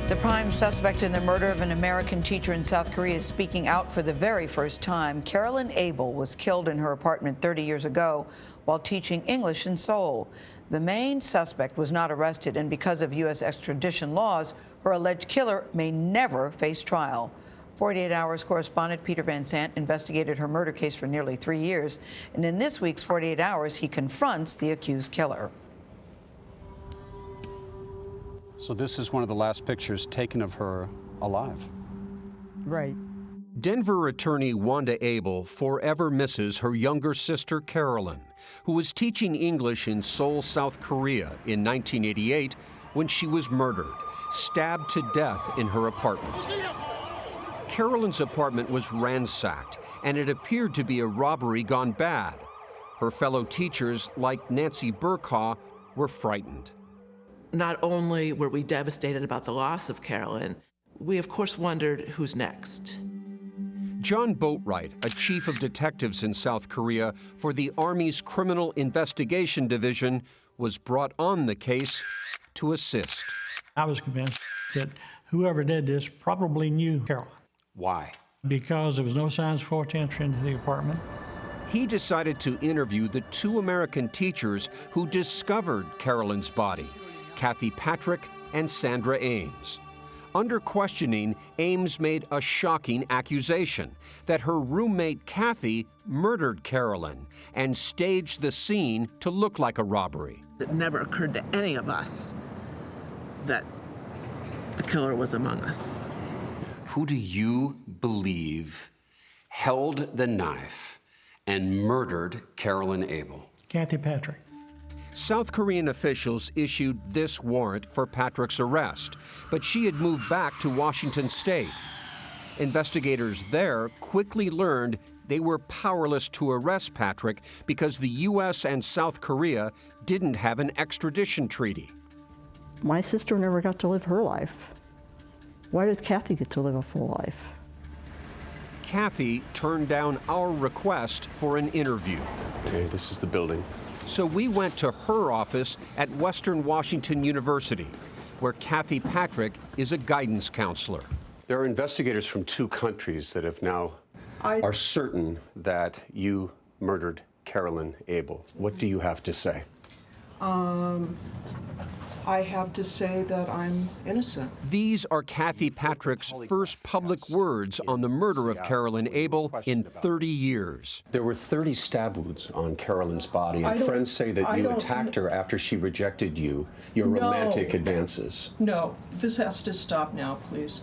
The prime suspect in the murder of an American teacher in South Korea is speaking out for the very first time. Carolyn Abel was killed in her apartment 30 years ago while teaching English in Seoul. The main suspect was not arrested, and because of U.S. extradition laws, her alleged killer may never face trial. 48 Hours correspondent Peter Van Sant investigated her murder case for nearly 3 years, and in this week's 48 Hours, he confronts the accused killer. So this is one of the last pictures taken of her alive. Right. Denver attorney Wanda Abel forever misses her younger sister Carolyn, who was teaching English in Seoul, South Korea in 1988 when she was murdered, stabbed to death in her apartment. Carolyn's apartment was ransacked, and it appeared to be a robbery gone bad. Her fellow teachers, like Nancy Burkaw, were frightened. Not only were we devastated about the loss of Carolyn, we of course wondered who's next. John Boatwright, a chief of detectives in South Korea for the Army's Criminal Investigation Division, was brought on the case to assist. I was convinced that whoever did this probably knew Carolyn. Why? Because there was no signs of forced entry into the apartment. He decided to interview the 2 American teachers who discovered Carolyn's body, Kathy Patrick and Sandra Ames. Under questioning, Ames made a shocking accusation that her roommate Kathy murdered Carolyn and staged the scene to look like a robbery. It never occurred to any of us that a killer was among us. Who do you believe held the knife and murdered Carolyn Abel? Kathy Patrick. South Korean officials issued this warrant for Patrick's arrest, but she had moved back to Washington State. Investigators there quickly learned they were powerless to arrest Patrick because the U.S. and South Korea didn't have an extradition treaty. My sister never got to live her life. Why does Kathy get to live a full life? Kathy turned down our request for an interview. Okay, this is the building. So we went to her office at Western Washington University, where Kathy Patrick is a guidance counselor. There are investigators from 2 countries that have now are certain that you murdered Carolyn Abel. What do you have to say? I have to say that I'm innocent. These are Kathy Patrick's first public words on the murder of Carolyn Abel in 30 years. There were 30 stab wounds on Carolyn's body, and friends say that you attacked her after she rejected your romantic advances. No, this has to stop now, please.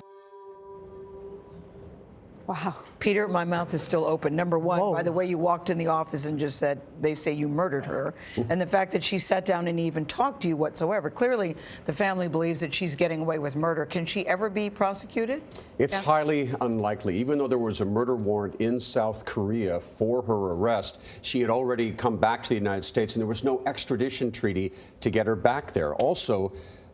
Wow. Peter, my mouth is still open. Number one, by the way you walked in the office and just said, they say you murdered her, and the fact that she sat down and even talked to you whatsoever. Clearly, the family believes that she's getting away with murder. Can she ever be prosecuted? It's highly unlikely. Even though there was a murder warrant in South Korea for her arrest, she had already come back to the United States, and there was no extradition treaty to get her back there. Also,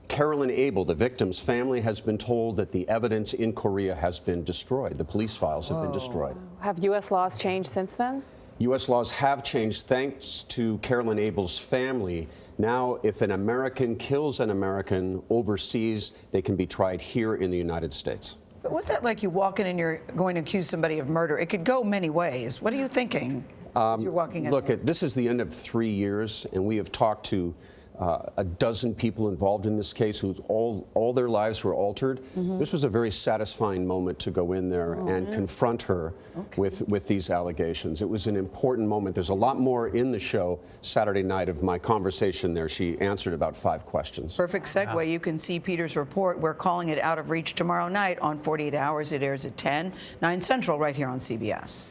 Carolyn Abel, the victim's family, has been told that the evidence in Korea has been destroyed. The police files have been destroyed. Have U.S. laws changed since then? U.S. laws have changed thanks to Carolyn Abel's family. Now, if an American kills an American overseas, they can be tried here in the United States. But what's that like? You walk in and you're going to accuse somebody of murder. It could go many ways. What are you thinking as you're walking in? Look, this is the end of 3 years, and we have talked to a dozen people involved in this case who all their lives were altered. This was a very satisfying moment to go in there and confront her with these allegations. It was an important moment. There's a lot more in the show Saturday night of my conversation there. She answered about 5 questions. Perfect segue. You can see Peter's report. We're calling it Out of Reach tomorrow night on 48 Hours. It airs at 10, 9 Central right here on CBS.